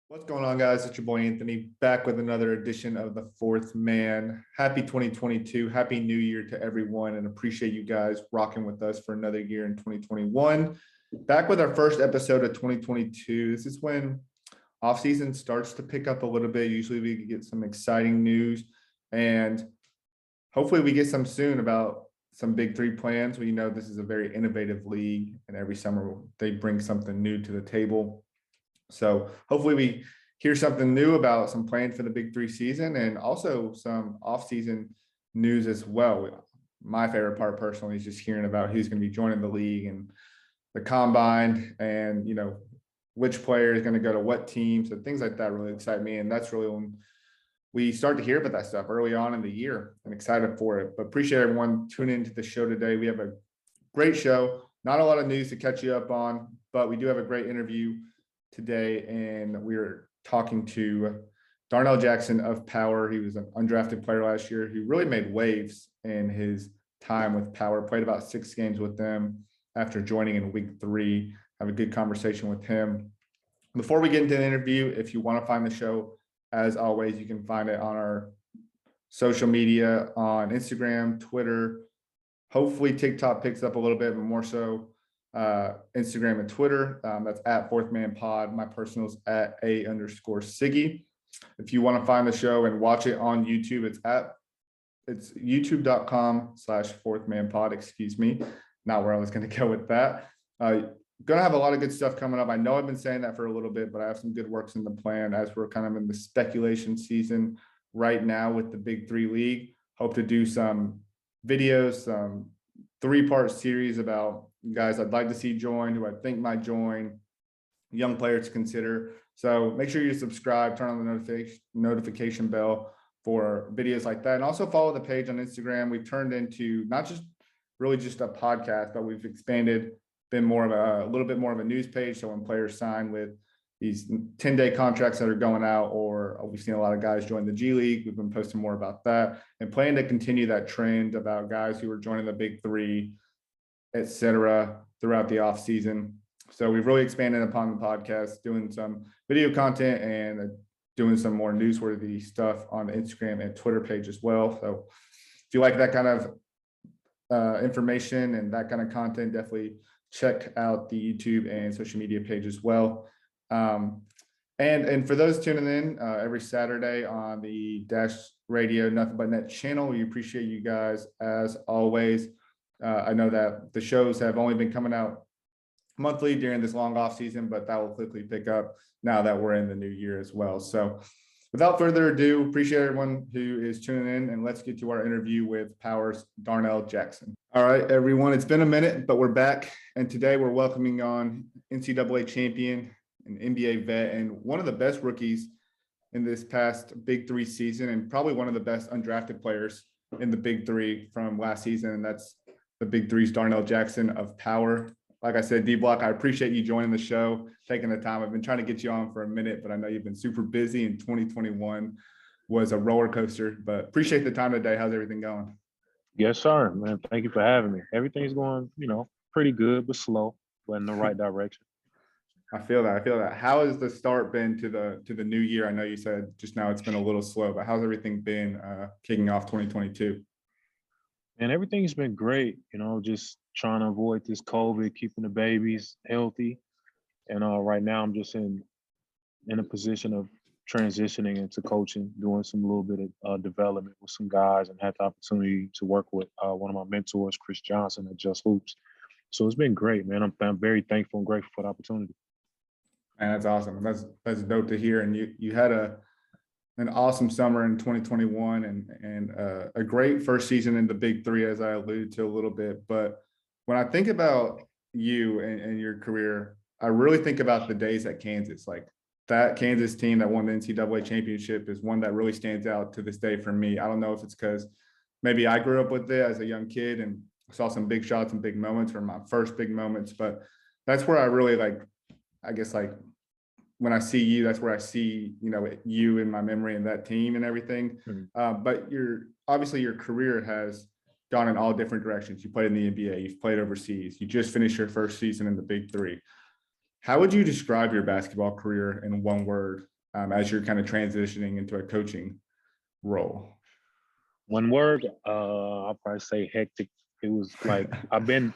What's going on, guys? It's your boy Anthony back with another edition of the Fourth Man. Happy 2022. Happy New Year to everyone, and appreciate you guys rocking with us for another year in 2021. Back with our first episode of 2022. This is when offseason starts to pick up a little bit. Usually we get some exciting news, and hopefully we get some soon about some big three plans. We know this is a very innovative league, and every summer they bring something new to the table. So hopefully we hear something new about some plans for the big three season and also some off-season news as well. My favorite part personally is just hearing about who's going to be joining the league and the combine and, which player is going to go to what team. So things like that really excite me. And that's really when we start to hear about that stuff early on in the year. I'm excited for it, but appreciate everyone tuning into the show today. We have a great show, not a lot of news to catch you up on, but we do have a great interview today, and we're talking to Darnell Jackson of Power. He was an undrafted player last year who really made waves in his time with Power, played about 6 games with them after joining in week 3. Have a good conversation with him. Before we get into the interview, if you want to find the show, as always, you can find it on our social media on Instagram, Twitter. Hopefully TikTok picks up a little bit, but more so Instagram and Twitter. That's at Fourth Man Pod. My personal is at @A_Siggy. If you want to find the show and watch it on YouTube, it's youtube.com/fourthmanpod, excuse me. Not where I was going to go with that. Gonna have a lot of good stuff coming up. I know I've been saying that for a little bit, but I have some good works in the plan as we're kind of in the speculation season right now with the Big Three League. Hope to do some videos, some 3-part series about guys I'd like to see join, who I think might join, young players to consider. So make sure you subscribe, turn on the notification bell for videos like that. And also follow the page on Instagram. We've turned into not just really just a podcast, but we've expanded, been more of a little bit more of a news page. So when players sign with these 10-day contracts that are going out, or we've seen a lot of guys join the G League, we've been posting more about that and plan to continue that trend about guys who are joining the Big Three, etc., throughout the off season. So we've really expanded upon the podcast, doing some video content and doing some more newsworthy stuff on the Instagram and Twitter page as well. So if you like that kind of information and that kind of content, definitely check out the YouTube and social media page as well. And for those tuning in every Saturday on the Dash Radio Nothing But Net channel, we appreciate you guys as always. I know that the shows have only been coming out monthly during this long off season, but that will quickly pick up now that we're in the new year as well. So without further ado, appreciate everyone who is tuning in, and let's get to our interview with Power's Darnell Jackson. All right, everyone, it's been a minute, but we're back. And today we're welcoming on NCAA champion, an NBA vet, and one of the best rookies in this past Big Three season, and probably one of the best undrafted players in the Big Three from last season. And that's the Big Three's Darnell Jackson of Power. Like I said, D-Block, I appreciate you joining the show, taking the time. I've been trying to get you on for a minute, but I know you've been super busy, and 2021 was a roller coaster, but appreciate the time today. How's everything going? Yes, sir, man. Thank you for having me. Everything's going, pretty good, but slow, but in the right direction. I feel that. How has the start been to the new year? I know you said just now it's been a little slow, but how's everything been kicking off 2022? And everything's been great, just trying to avoid this COVID, keeping the babies healthy. And right now I'm just in a position of transitioning into coaching, doing some little bit of development with some guys, and had the opportunity to work with one of my mentors, Chris Johnson at Just Hoops. So it's been great, man. I'm very thankful and grateful for the opportunity. And that's awesome. That's dope to hear. And you had an awesome summer in 2021 and a great first season in the Big Three, as I alluded to a little bit. But when I think about you and your career, I really think about the days at Kansas. Like that Kansas team that won the NCAA championship is one that really stands out to this day for me. I don't know if it's because maybe I grew up with it as a young kid and saw some big shots and big moments, or my first big moments, but that's where I really when I see you, that's where I see, you in my memory and that team and everything. Mm-hmm. But obviously your career has gone in all different directions. You played in the NBA, you've played overseas, you just finished your first season in the Big Three. How would you describe your basketball career in one word? as you're kind of transitioning into a coaching role? One word, I'll probably say hectic. It was like I've been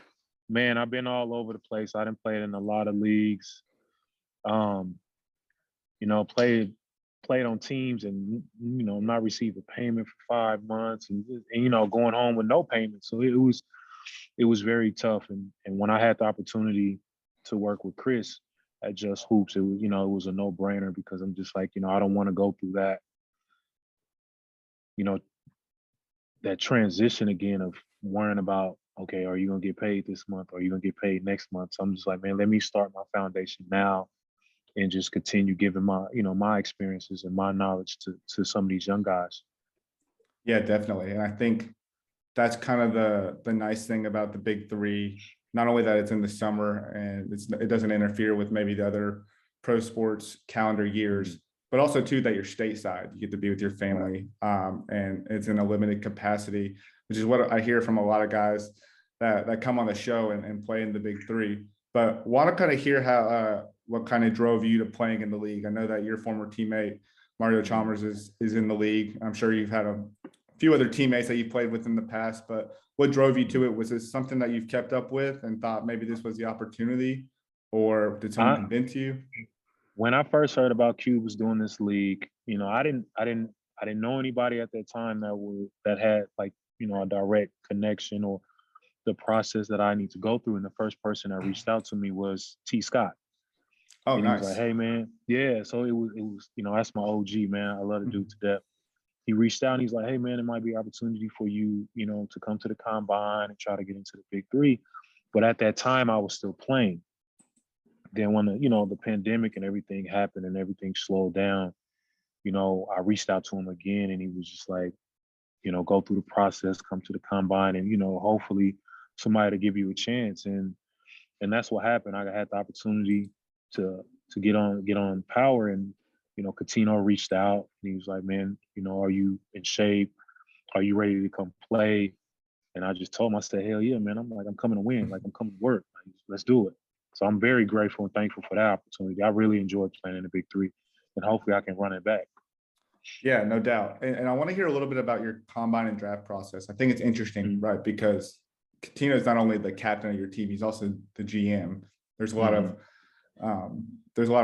all over the place. I didn't play in a lot of leagues. You know, played on teams and not receive a payment for 5 months and you know going home with no payment. So it was very tough. And when I had the opportunity to work with Chris at Just Hoops, it was it was a no brainer because I'm just like I don't want to go through that you know that transition again of worrying about, okay, are you gonna get paid this month? Are you gonna get paid next month? So I'm just like, man, let me start my foundation now and just continue giving my, my experiences and my knowledge to some of these young guys. Yeah, definitely. And I think that's kind of the nice thing about the big three, not only that it's in the summer and it doesn't interfere with maybe the other pro sports calendar years, but also too that you're stateside, you get to be with your family, and it's in a limited capacity, which is what I hear from a lot of guys that come on the show and play in the big three. But want to kind of hear how what kind of drove you to playing in the league. I know that your former teammate Mario Chalmers is in the league. I'm sure you've had a few other teammates that you played with in the past, but what drove you to it? Was this something that you've kept up with and thought maybe this was the opportunity, or did someone convince you? When I first heard about Cube was doing this league, I didn't know anybody at that time that had like, a direct connection or the process that I need to go through. And the first person that reached out to me was T. Scott. Oh, and nice. He was like, hey man, yeah. So it was, that's my OG, man. I love the dude to death. He reached out and he's like, hey man, it might be an opportunity for you, to come to the combine and try to get into the big three. But at that time I was still playing. Then when the pandemic and everything happened and everything slowed down, I reached out to him again and he was just like, go through the process, come to the combine, and hopefully somebody to give you a chance. And that's what happened. I had the opportunity to get on Power, and Coutinho reached out and he was like, man, are you in shape? Are you ready to come play? And I just told him, I said, hell yeah, man. I'm coming to win. Like I'm coming to work. Like, let's do it. So I'm very grateful and thankful for that opportunity. I really enjoyed playing in the big three, and hopefully I can run it back. Yeah, no doubt. And I want to hear a little bit about your combine and draft process. I think it's interesting, right? Because Coutinho is not only the captain of your team, he's also the GM. There's a lot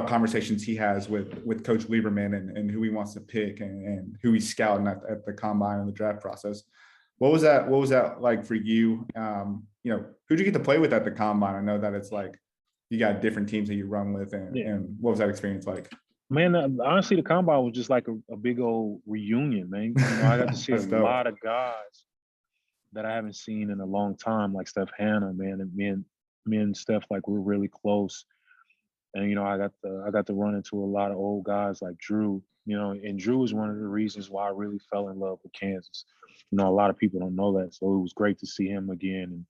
of conversations he has with Coach Lieberman and who he wants to pick and who he's scouting at the combine and the draft process. What was that like for you? Who'd you get to play with at the combine? I know that it's like you got different teams that you run with, and what was that experience like? Man, honestly, the combine was just like a big old reunion, man. I got to see a lot of guys that I haven't seen in a long time, like Steph Hanna, man, and me and Steph, like we're really close. And I got to run into a lot of old guys like Drew. And Drew is one of the reasons why I really fell in love with Kansas. A lot of people don't know that, so it was great to see him again.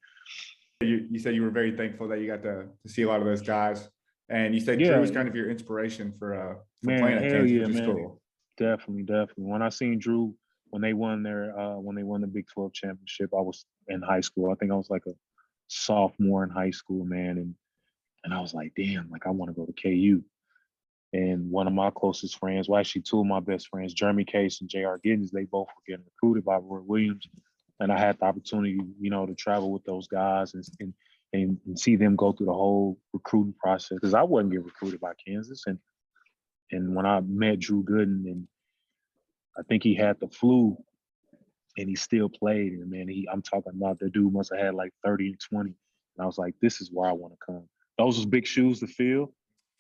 And you said you were very thankful that you got to see a lot of those guys, and you said Drew was kind of your inspiration for playing at Kansas, which is cool. Definitely. When I seen Drew when they won the Big 12 championship, I was in high school. I think I was like a sophomore in high school, man, and I was like, damn, like I want to go to KU. And one of my closest friends, well, actually two of my best friends, Jeremy Case and J.R. Giddens, they both were getting recruited by Roy Williams. And I had the opportunity, to travel with those guys and see them go through the whole recruiting process. Because I wasn't getting recruited by Kansas. And when I met Drew Gooden, and I think he had the flu and he still played. And man, I'm talking about the dude must have had like 30 and 20. And I was like, this is where I want to come. Those was big shoes to fill.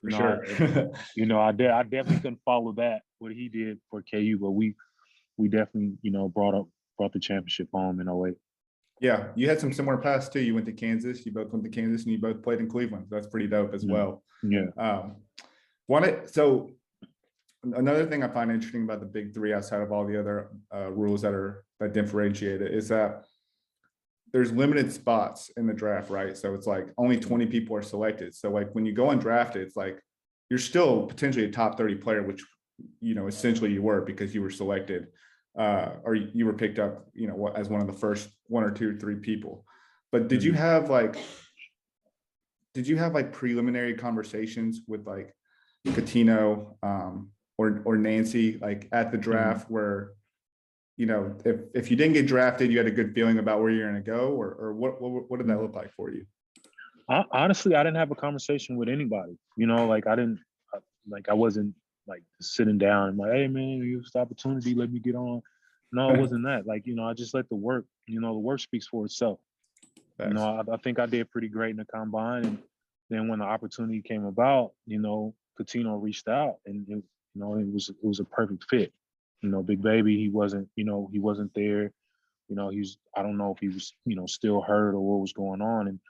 For sure. I definitely couldn't follow that, what he did for KU, but we definitely, brought the championship home in 08. Yeah, you had some similar paths too. You went to Kansas, you both went to Kansas, and you both played in Cleveland. That's pretty dope as well. Yeah. So another thing I find interesting about the big three, outside of all the other rules that differentiate it, is that there's limited spots in the draft, right? So it's like only 20 people are selected. So like when you go undrafted, it's like you're still potentially a top 30 player, which essentially you were, because you were selected, or you were picked up, as one of the first 1 or 2 or 3 people. But did you have like preliminary conversations with like Coutinho, or Nancy, like at the draft where, you know, if you didn't get drafted, you had a good feeling about where you're going to go, or what did that look like for you? Honestly, I didn't have a conversation with anybody. You know, like I wasn't like sitting down and like, hey man, you have this opportunity, let me get on. No, it wasn't that. Like, you know, I just let the work. You know, the work speaks for itself. You know, I think I did pretty great in the combine, and then when the opportunity came about, you know, Coutinho reached out, and you know, it was a perfect fit. You know, Big Baby, he wasn't, you know, he wasn't there. You know, I don't know if he was, you know, still hurt or what was going on, and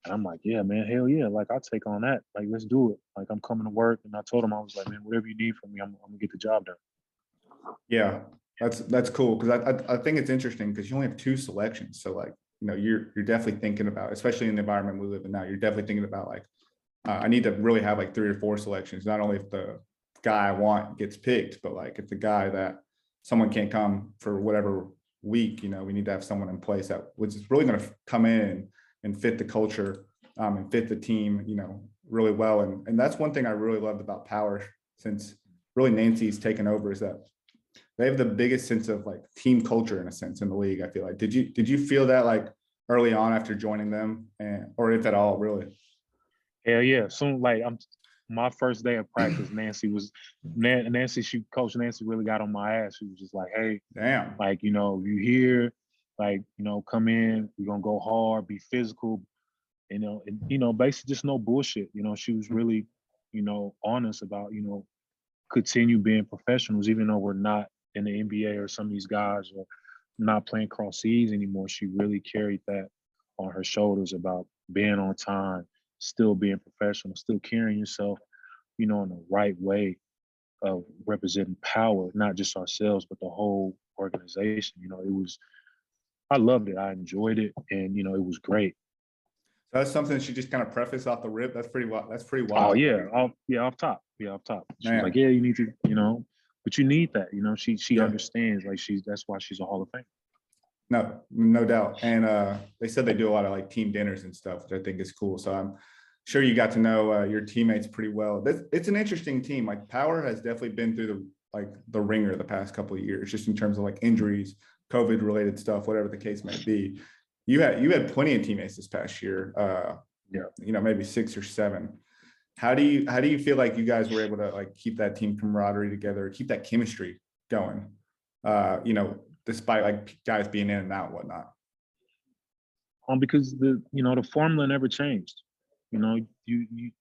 I'm like, yeah, man, hell yeah, like I'll take on that. Like, let's do it. Like, I'm coming to work, and I told him, I was like, man, whatever you need from me, I'm gonna get the job done. Yeah, that's cool, because I think it's interesting because you only have 2 selections, so like, you know, you're definitely thinking about, especially in the environment we live in now, you're definitely thinking about like, I need to really have like 3 or 4 selections, not only if the guy I want gets picked, but like if the guy that someone can't come for whatever week, you know, we need to have someone in place that was really going to come in and fit the culture, and fit the team, you know, really well. And that's one thing I really loved about Power, since really Nancy's taken over, is that they have the biggest sense of like team culture in a sense in the league. I feel like, did you feel that like early on after joining them, and or if at all, really? Hell yeah. Soon, like my first day of practice, Coach Nancy really got on my ass. She was just like, hey, Damn. like, you know, you here, like, you know, come in, we're gonna go hard, be physical, you know, basically just no bullshit. You know, she was really, you know, honest about, you know, continue being professionals, even though we're not in the NBA or some of these guys are not playing cross seas anymore. She really carried that on her shoulders about being on time, still being professional, still carrying yourself, you know, in the right way of representing Power, not just ourselves, but the whole organization. You know, I loved it. I enjoyed it. And, you know, it was great. So that's something she just kind of prefaced off the rip. That's pretty wild. That's pretty Oh wild. yeah, off top. Yeah, off top. She was like, Man. yeah, you need to, you know, but you need that. You know, she Yeah. understands. Like that's why she's a Hall of Fame. No doubt. And they said they do a lot of like team dinners and stuff, which I think is cool. So I'm sure you got to know your teammates pretty well. It's an interesting team. Like Power has definitely been through the ringer the past couple of years, just in terms of like injuries, COVID related stuff, whatever the case may be. You had plenty of teammates this past year. Yeah. You know, maybe 6 or 7. How do you feel like you guys were able to like keep that team camaraderie together, keep that chemistry going? You know, despite like guys being in and out and whatnot. Because the formula never changed. You know, you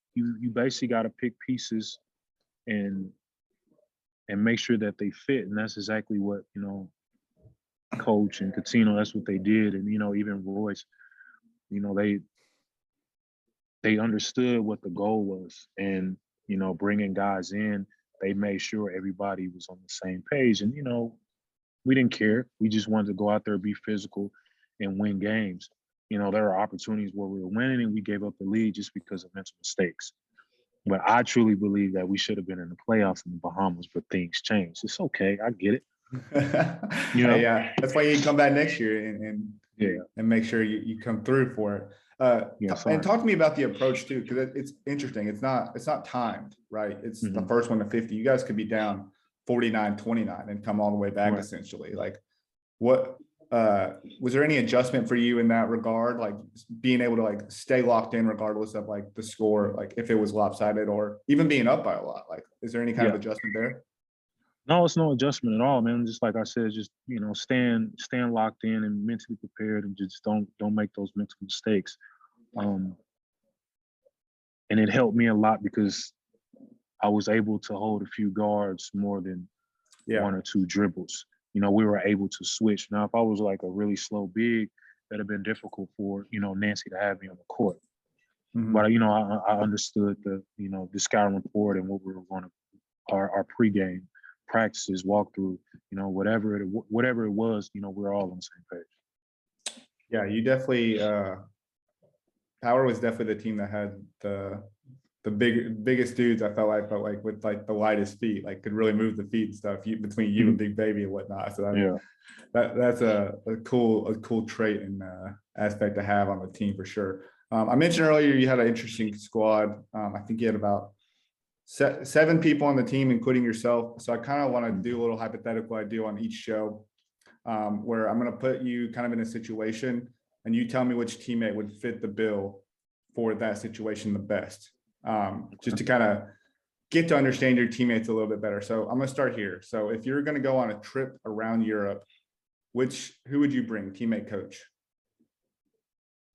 basically got to pick pieces and make sure that they fit, and that's exactly what, you know, Coach and Coutinho, that's what they did, and you know, even Royce, you know, they understood what the goal was, and you know, bringing guys in, they made sure everybody was on the same page, and you know, we didn't care. We just wanted to go out there, be physical, and win games. You know, there are opportunities where we were winning and we gave up the lead just because of mental mistakes. But I truly believe that we should have been in the playoffs in the Bahamas, but things changed. It's okay. I get it. You know? Yeah, that's why you come back next year Yeah. and make sure you come through for it. Yeah. And Sorry. talk to me about the approach too, because it's interesting. It's not timed, right? It's the first one to 50. You guys could be down 49-29 and come all the way back, Right. essentially. Like, what was there any adjustment for you in that regard, like being able to like stay locked in regardless of like the score, like if it was lopsided or even being up by a lot? Like, is there any kind of Yeah. adjustment there? No, it's no adjustment at all, man. Just like I said, just you know, stand locked in and mentally prepared, and just don't make those mental mistakes. Um, and it helped me a lot because I was able to hold a few guards more than Yeah. 1 or 2 dribbles. You know, we were able to switch. Now, if I was like a really slow big, that'd have been difficult for, you know, Nancy to have me on the court. But, you know, I understood the scouting report and what we were going to, our pregame practices, walkthrough, you know, whatever it was, you know, we're all on the same page. Yeah, you definitely Power was definitely the team that had the biggest dudes. I felt like with like the lightest feet, like could really move the feet and stuff between you and Big Baby and whatnot. So that's a cool trait and aspect to have on the team for sure. I mentioned earlier you had an interesting squad. I think you had about seven people on the team, including yourself. So I kind of want to do a little hypothetical I do on each show, where I'm going to put you kind of in a situation and you tell me which teammate would fit the bill for that situation the best, just to kind of get to understand your teammates a little bit better. So I'm going to start here. So if you're going to go on a trip around Europe, who would you bring? Teammate, coach?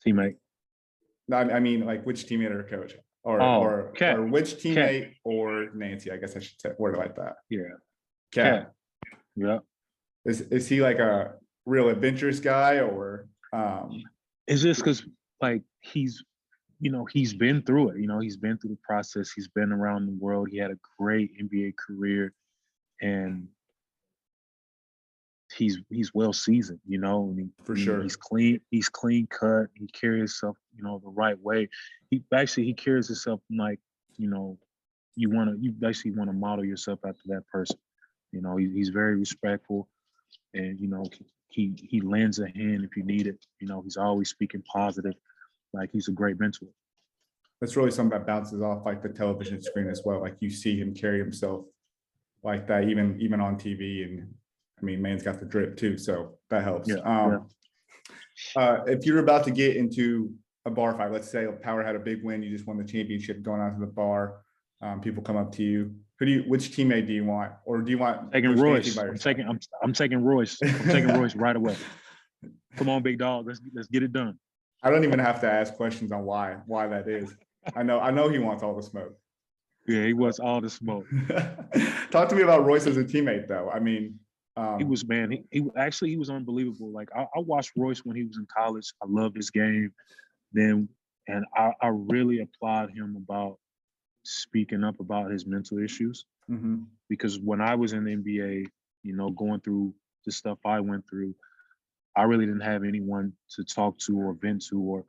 Teammate. No, I mean, like which teammate or coach? Or which teammate or Nancy? I guess I should word it like that. Yeah. Cat. Yeah. Is he like a real adventurous guy, or it's just because like he's been through it. He's been through the process. He's been around the world. He had a great NBA career, and he's well seasoned. For sure. He's clean. He's clean cut. He carries himself, the right way. He carries himself like, you basically want to model yourself after that person. He's very respectful, and he lends a hand if you need it. He's always speaking positive. Like, he's a great mentor. That's really something that bounces off like the television screen as well. Like, you see him carry himself like that, even on TV. And I mean, man's got the drip too, so that helps. If you're about to get into a bar fight, let's say Power had a big win, you just won the championship, going out to the bar, people come up to you. Which teammate do you want, or do you want taking Royce? I'm taking Royce. I'm taking Royce right away. Come on, big dog. Let's get it done. I don't even have to ask questions on why that is. I know he wants all the smoke. Yeah, he wants all the smoke. Talk to me about Royce as a teammate, though. I mean, he was he was unbelievable. Like, I watched Royce when he was in college. I loved his game then, and I really applaud him about speaking up about his mental issues. Mm-hmm. Because when I was in the NBA, going through the stuff I went through, I really didn't have anyone to talk to or vent to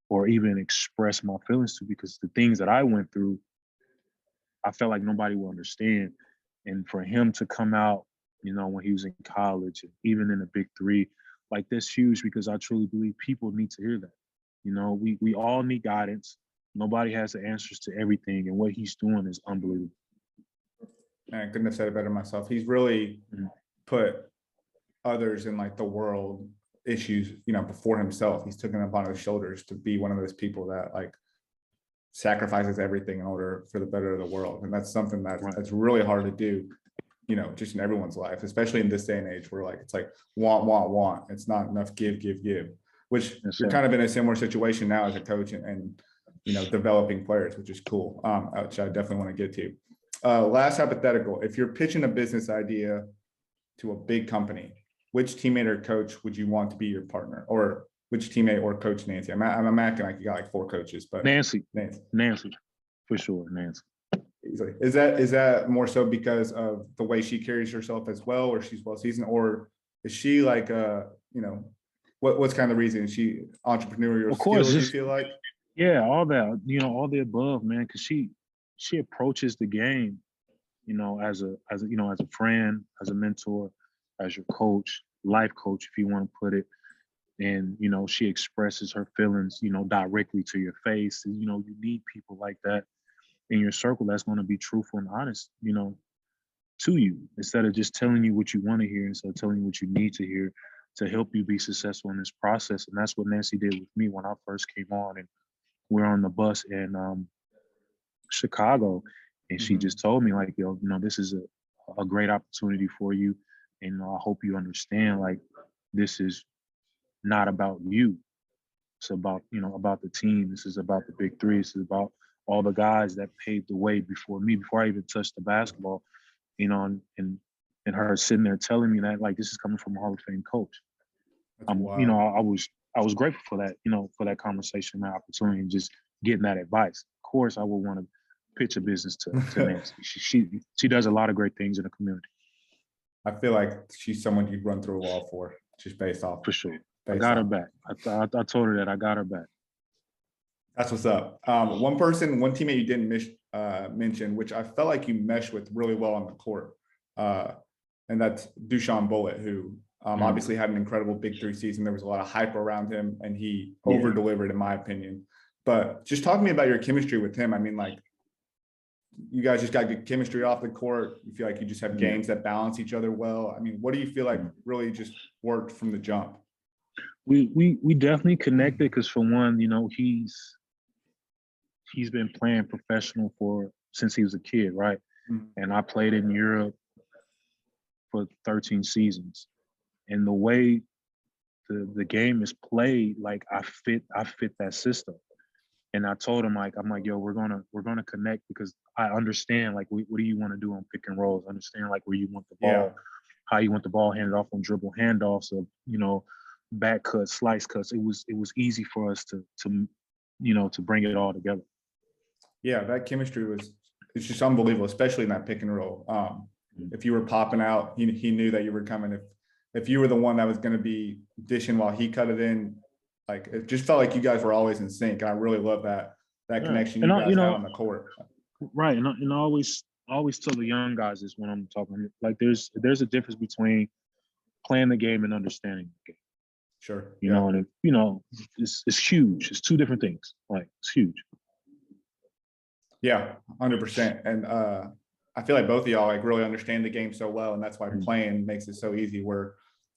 or even express my feelings to, because the things that I went through, I felt like nobody would understand. And for him to come out, when he was in college, and even in the big three, like, that's huge, because I truly believe people need to hear that. We all need guidance. Nobody has the answers to everything, and what he's doing is unbelievable. I couldn't have said it better myself. He's really put others in like the world issues, before himself. He's taken it upon his shoulders to be one of those people that like sacrifices everything in order for the better of the world. And that's something that's really hard to do, just in everyone's life, especially in this day and age where like it's like want. It's not enough give, which you're kind of in a similar situation now as a coach and developing players, which is cool, which I definitely want to get to. Last hypothetical: if you're pitching a business idea to a big company, which teammate or coach would you want to be your partner, or which teammate or coach? Nancy. I'm acting like you got like 4 coaches, but Nancy, for sure, Nancy. Easily. Is that more so because of the way she carries herself as well, or she's well seasoned, or is she like what's kind of the reason? Is she entrepreneurial? Of course, skills, you feel like? Yeah, all that, all the above, man. Because she approaches the game, as a friend, as a mentor, as your coach, life coach, if you want to put it. And, she expresses her feelings, directly to your face. And, you need people like that in your circle that's going to be truthful and honest, to you, instead of just telling you what you want to hear, instead of telling you what you need to hear to help you be successful in this process. And that's what Nancy did with me when I first came on, and we're on the bus in Chicago. And she just told me, like, this is a great opportunity for you. And I hope you understand, like, this is not about you. It's about, about the team. This is about the big three. This is about all the guys that paved the way before me, before I even touched the basketball, and her sitting there telling me that, like, this is coming from a Hall of Fame coach. I was grateful for that, for that conversation, that opportunity, and just getting that advice. Of course, I would want to pitch a business to Nancy. She does a lot of great things in the community. I feel like she's someone you'd run through a wall for, just based off. For sure. I got her back. I told her that I got her back. That's what's up. One teammate you didn't mention, which I felt like you meshed with really well on the court, and that's Dusan Bulut, who obviously had an incredible big three season. There was a lot of hype around him, and he over-delivered, in my opinion. But just talk to me about your chemistry with him. I mean, like, you guys just got good chemistry off the court? You feel like you just have Yeah. games that balance each other well? I mean, what do you feel like really just worked from the jump? We definitely connected because for one, you know, he's been playing professional since he was a kid, right? Mhm. And I played in Europe for 13 seasons. And the way the game is played, like I fit that system. And I told him, like, I'm like, yo, we're gonna connect because I understand, like, what do you want to do on pick and rolls? I understand, like, where you want the ball, Yeah. how you want the ball handed off on dribble handoffs, of, you know, back cuts, slice cuts. It was easy for us to you know, to bring it all together. Yeah, that chemistry it's just unbelievable, especially in that pick and roll. If you were popping out, he knew that you were coming. If you were the one that was going to be dishing while he cut it in, like it just felt like you guys were always in sync. And I really love that connection you guys had on the court. Right, and I always tell the young guys this when I'm talking. Like, there's a difference between playing the game and understanding the game. Sure. You know, and you know, it's huge. It's two different things. Like, it's huge. Yeah, 100%. And I feel like both of y'all like really understand the game so well, and that's why playing makes it so easy. Where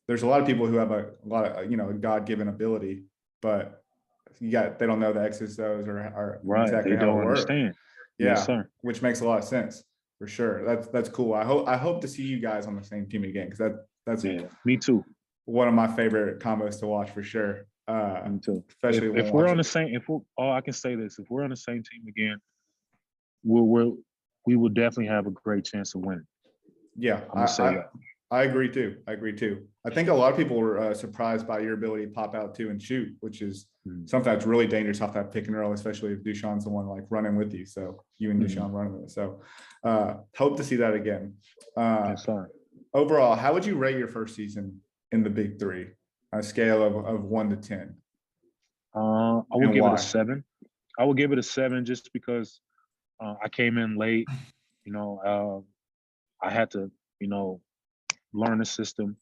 there's a lot of people who have a lot of a God-given ability, but they don't know the X's, O's, or Right, exactly they how don't it works. understand. Yeah, yes, sir. Which makes a lot of sense for sure. That's cool. I hope to see you guys on the same team again because that's me too. One of my favorite combos to watch for sure. Me too. Especially if we're on the same, I can say this: if we're on the same team again, we will definitely have a great chance of winning. Yeah, I'm gonna say that. I agree too. I think a lot of people were surprised by your ability to pop out too and shoot, which is something that's really dangerous off that pick and roll, especially if Dusan's the one like running with you. So you and Dusan running with it. So hope to see that again. Yes, sir. Overall, how would you rate your first season in the Big Three on a scale of 1 to 10? I would give it a 7. I would give it a 7 just because I came in late. You know, I had to, you know, learn the system.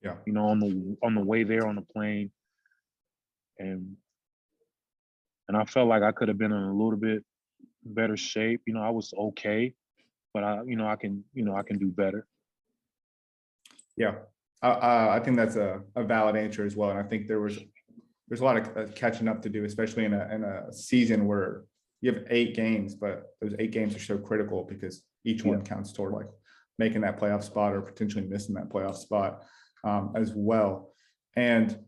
Yeah. You know, on the way there on the plane, and I felt like I could have been in a little bit better shape. You know, I was okay, but I can do better. Yeah, I think that's a valid answer as well, and I think there's a lot of catching up to do, especially in a season where you have 8 games, but those 8 games are so critical because each one counts toward like making that playoff spot or potentially missing that playoff spot as well. And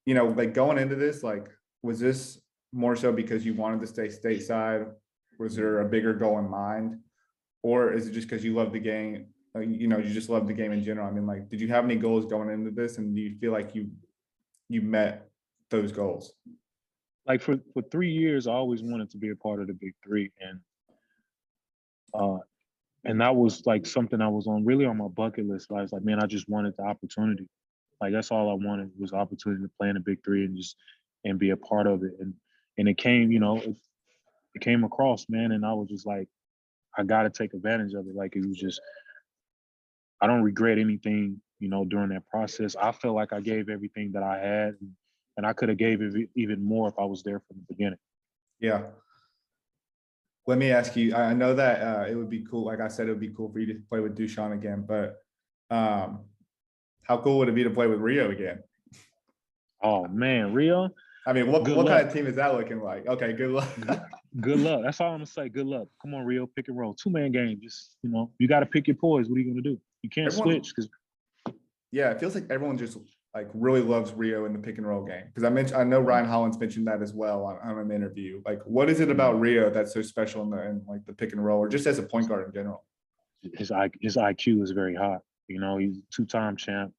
like going into this, like was this more so because you wanted to stay stateside? Was there a bigger goal in mind, or is it just because you love the game? You just love the game in general. I mean, like, did you have any goals going into this, and do you feel like you met those goals? Like for 3 years, I always wanted to be a part of the Big Three, and that was like something I was really on my bucket list. I was like, man, I just wanted the opportunity. Like that's all I wanted was the opportunity to play in the Big Three and be a part of it. And it came, it came across, man, and I was just like, I got to take advantage of it. Like it was just, I don't regret anything, during that process. I felt like I gave everything that I had, and I could have gave it even more if I was there from the beginning. Yeah. Let me ask you, I know that it would be cool. Like I said, it would be cool for you to play with Dusan again, but how cool would it be to play with Rio again? Oh man, Rio. I mean, what kind of team is that looking like? Okay, good luck. Good luck. That's all I'm gonna say. Good luck. Come on, Rio, pick and roll. 2-man game. Just, you got to pick your poise. What are you gonna do? You can't switch because. Yeah, it feels like everyone just like really loves Rio in the pick and roll game. Because I know Ryan Hollins mentioned that as well on an interview. Like, what is it about Rio that's so special in like the pick and roll, or just as a point guard in general? His IQ is very high. He's a 2-time champ.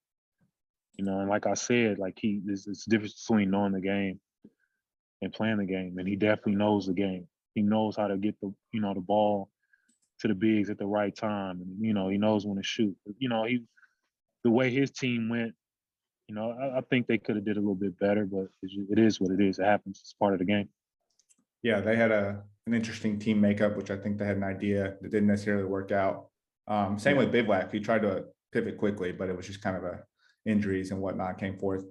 And like I said, like there's a difference between knowing the game and playing the game, and he definitely knows the game. He knows how to get the ball to the bigs at the right time, and he knows when to shoot. The way his team went, I think they could have did a little bit better, but it is what it is. It happens. It's part of the game. Yeah, they had an interesting team makeup, which I think they had an idea that didn't necessarily work out. Same with Bivouac. He tried to pivot quickly, but it was just kind of injuries and whatnot came forth.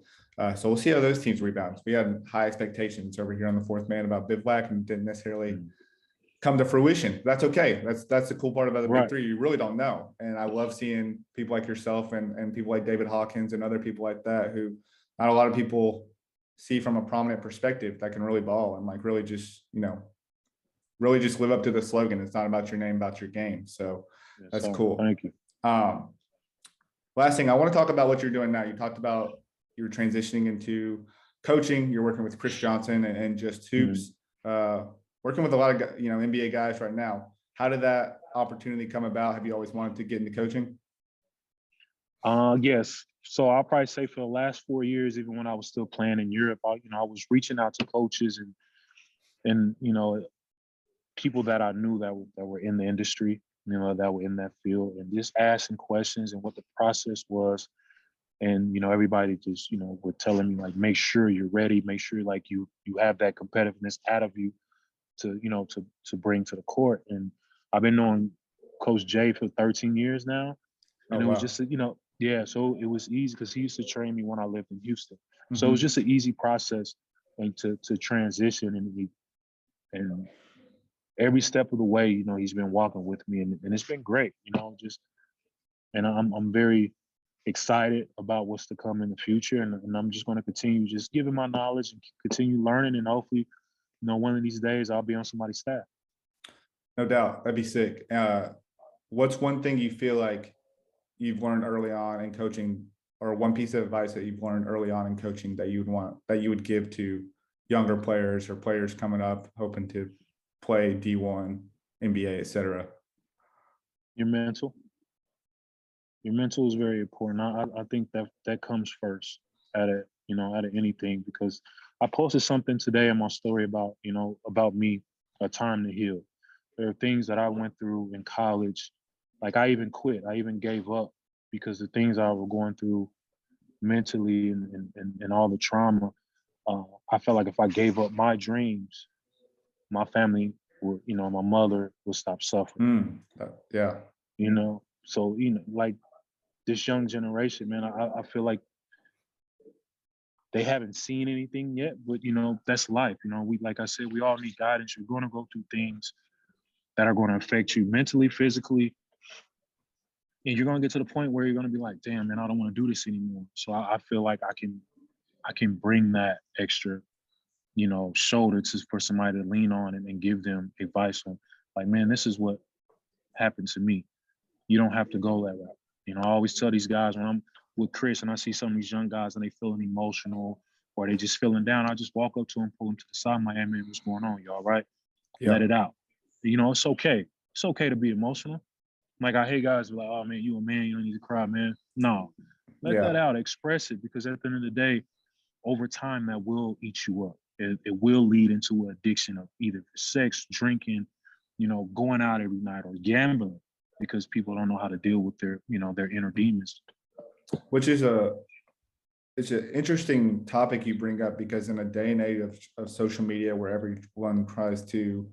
So we'll see how those teams rebound. We had high expectations over here on the fourth man about Bivouac and didn't necessarily come to fruition. That's okay. That's the cool part about the big Right. three. You really don't know. And I love seeing people like yourself and people like David Hawkins and other people like that who not a lot of people see from a prominent perspective that can really ball and like really just, really just live up to the slogan. It's not about your name, about your game. So Yes, that's sir. cool. Thank you. Last thing, I want to talk about what you're doing now. You talked about you're transitioning into coaching. You're working with Chris Johnson and just hoops. Working with a lot of NBA guys right now. How did that opportunity come about? Have you always wanted to get into coaching? Yes. So I'll probably say for the last 4 years, even when I was still playing in Europe, I was reaching out to coaches and people that I knew that were in the industry, that were in that field, and just asking questions and what the process was. And everybody just were telling me like, make sure you're ready, make sure like you have that competitiveness out of you to to bring to the court. And I've been knowing Coach Jay for 13 years now, and Oh, it was wow. just yeah. So it was easy because he used to train me when I lived in Houston. So it was Mhm. just an easy process and to transition and every step of the way, he's been walking with me, and it's been great. And I'm very excited about what's to come in the future, and I'm just going to continue just giving my knowledge and continue learning, and hopefully, one of these days I'll be on somebody's staff. No doubt. That'd be sick. What's one thing you feel like you've learned early on in coaching, or one piece of advice that you've learned early on in coaching that you would give to younger players or players coming up hoping to play D1, NBA, etc.? Your mental. Your mental is very important. I think that comes first out of anything, because I posted something today in my story about me, a time to heal. There are things that I went through in college, like I even quit, I even gave up because the things I was going through mentally and all the trauma. I felt like if I gave up my dreams, my family would, my mother would stop suffering. Yeah. So like this young generation, man, I feel like they haven't seen anything yet, but that's life. We, like I said, we all need guidance. You're going to go through things that are going to affect you mentally, physically, and you're going to get to the point where you're going to be like, damn, man, I don't want to do this anymore. So I feel like I can bring that extra, shoulder for somebody to lean on and give them advice on, like, man, this is what happened to me. You don't have to go that route. I always tell these guys when I'm with Chris and I see some of these young guys and they feeling emotional or they just feeling down, I just walk up to them, pull them to the side. I'm like, hey, man, what's going on? You all right? Yeah. Let it out. It's okay. It's okay to be emotional. Like I hear guys be like, oh, man, you a man. You don't need to cry, man. No, let that out. Express it, because at the end of the day, over time, that will eat you up. It will lead into an addiction of either sex, drinking, going out every night, or gambling, because people don't know how to deal with their inner demons. Which is it's an interesting topic you bring up, because in a day and age of social media where everyone tries to,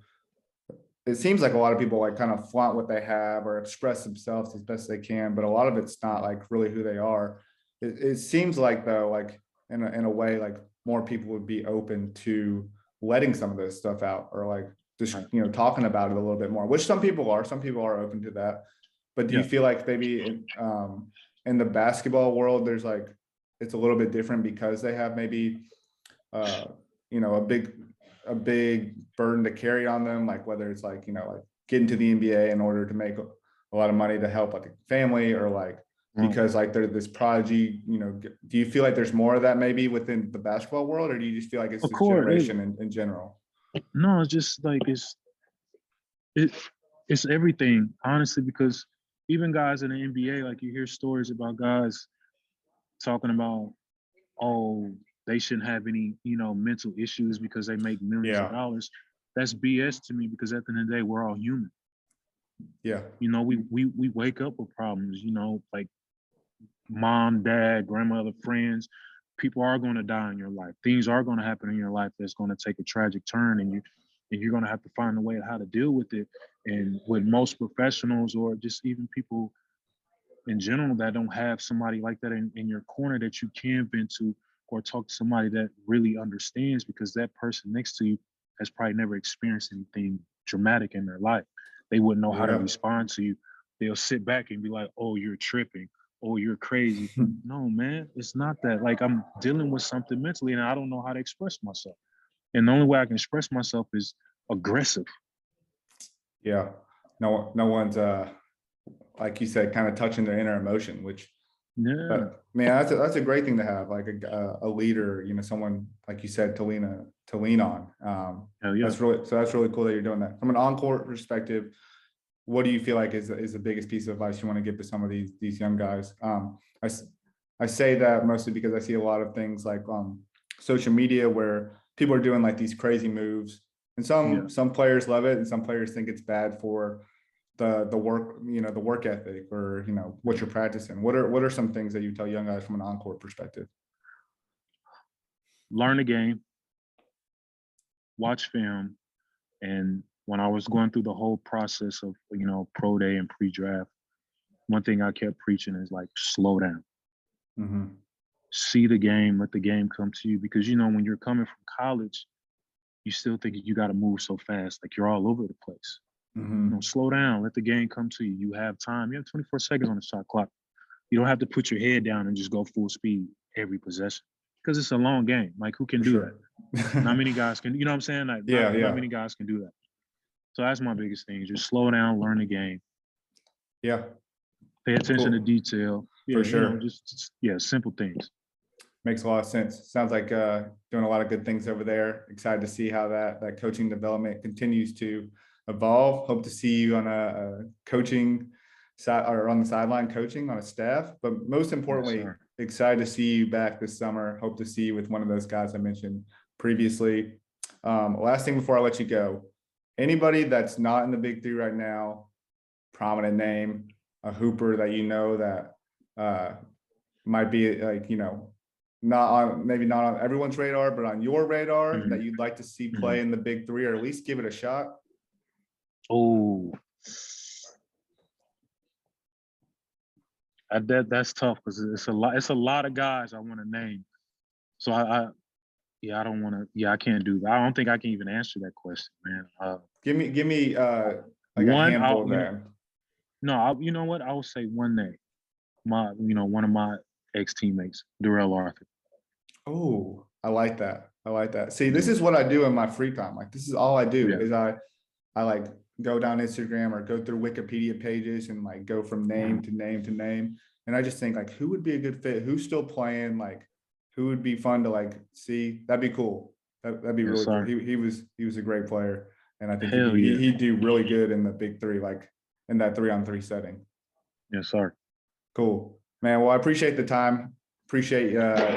it seems like a lot of people like kind of flaunt what they have or express themselves as best they can, but a lot of it's not like really who they are. It seems like, though, like in a way, like more people would be open to letting some of this stuff out, or like just, talking about it a little bit more, which some people are open to that. But do you feel like maybe in the basketball world, there's like, it's a little bit different because they have maybe, a big burden to carry on them, like whether it's like, like getting to the NBA in order to make a lot of money to help like a family, or like because like they're this prodigy, do you feel like there's more of that maybe within the basketball world, or do you just feel like it's Of this course, generation in general? no, it's just like it's everything, honestly, because even guys in the NBA, like you hear stories about guys talking about, oh, they shouldn't have any, mental issues because they make millions of Yeah. dollars. That's BS to me, because at the end of the day, we're all human. Yeah. We wake up with problems, like mom, dad, grandmother, friends. People are going to die in your life. Things are going to happen in your life that's going to take a tragic turn, and you're going to have to find a way of how to deal with it. And with most professionals, or just even people in general that don't have somebody like that in your corner that you can vent to, or talk to somebody that really understands, because that person next to you has probably never experienced anything dramatic in their life. They wouldn't know how to Yeah. respond to you. They'll sit back and be like, "Oh, you're tripping. Oh, you're crazy." No, man, it's not that. Like, I'm dealing with something mentally and I don't know how to express myself. And the only way I can express myself is aggressive. Yeah. No one's like you said, kind of touching their inner emotion, which Yeah. man, that's a great thing to have, like a leader, someone like you said to lean on. Hell yeah. That's really cool that you're doing that. From an on-court perspective, what do you feel like is the biggest piece of advice you want to give to some of these young guys? I say that mostly because I see a lot of things like social media where people are doing like these crazy moves, and some players love it, and some players think it's bad for the work, the work ethic, or what you're practicing. What are some things that you tell young guys from an on-court perspective? Learn the game, watch film, and when I was going through the whole process of pro day and pre-draft, one thing I kept preaching is like slow down. Mm-hmm. See the game, let the game come to you, because when you're coming from college, you still think you got to move so fast, like you're all over the place. Mm-hmm. Slow down, let the game come to you. You have time. You have 24 seconds on the shot clock. You don't have to put your head down and just go full speed every possession, because it's a long game. Like, who can do that? Not many guys can. You know what I'm saying? Like, not many guys can do that. So that's my biggest thing. Just slow down, learn the game. Yeah. Pay attention to detail. Yeah, for sure. Just simple things. Makes a lot of sense. Sounds like doing a lot of good things over there. Excited to see how that coaching development continues to evolve. Hope to see you on a coaching side, or on the sideline coaching on a staff. But most importantly, Yes, excited to see you back this summer. Hope to see you with one of those guys I mentioned previously. Last thing before I let you go, anybody that's not in the big three right now, prominent name, a hooper that that might be like, maybe not on everyone's radar, but on your radar, that you'd like to see play in the big three, or at least give it a shot? Oh, that's tough, because it's a lot of guys I want to name. So I don't want to. Yeah, I can't do that. I don't think I can even answer that question, man. Give me like a one. handful of them. You know what? I will say one name. One of my ex-teammates, Darnell Jackson. Oh, I like that. See, this is what I do in my free time. Like, this is all I do is I like go down Instagram or go through Wikipedia pages and like go from name to name to name. And I just think, like, who would be a good fit? Who's still playing? Like, who would be fun to like see? That'd be cool. That'd be really cool. He was a great player. And I think he'd do really good in the big three, like in that 3-on-3 setting. Yes, sir. Cool, man. Well, I appreciate the time. Appreciate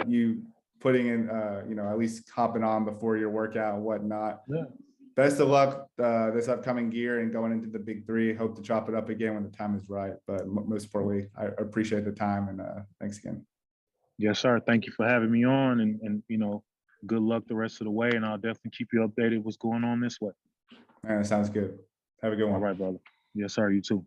you putting in, at least hopping on before your workout and whatnot. Yeah. Best of luck this upcoming year and going into the big three. Hope to chop it up again when the time is right. But most importantly, I appreciate the time, and thanks again. Yes, sir. Thank you for having me on, and good luck the rest of the way. And I'll definitely keep you updated what's going on this way. Man, sounds good. Have a good one. All right, brother. Yes, sir. You too.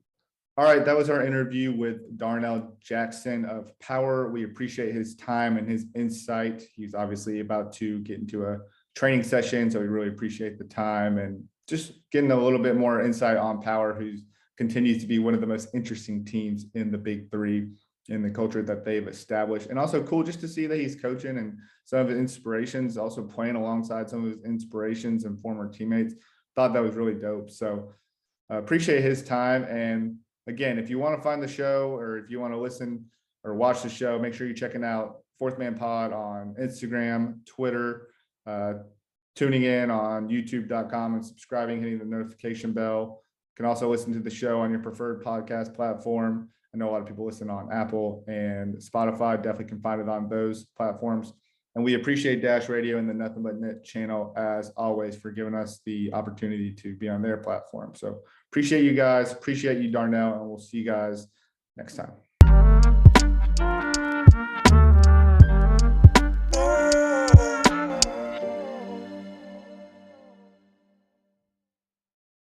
All right, that was our interview with Darnell Jackson of Power. We appreciate his time and his insight. He's obviously about to get into a training session, so we really appreciate the time and just getting a little bit more insight on Power, who continues to be one of the most interesting teams in the big three, in the culture that they've established. And also cool just to see that he's coaching and some of his inspirations, also playing alongside some of his inspirations and former teammates. Thought that was really dope. So appreciate his time. And again, if you want to find the show, or if you want to listen or watch the show, make sure you're checking out Fourth Man Pod on Instagram, Twitter, tuning in on youtube.com and subscribing, hitting the notification bell. You can also listen to the show on your preferred podcast platform. I know a lot of people listen on Apple and Spotify. Definitely can find it on those platforms. And we appreciate Dash Radio and the Nothing But Net channel, as always, for giving us the opportunity to be on their platform. So appreciate you guys. Appreciate you, Darnell. And we'll see you guys next time.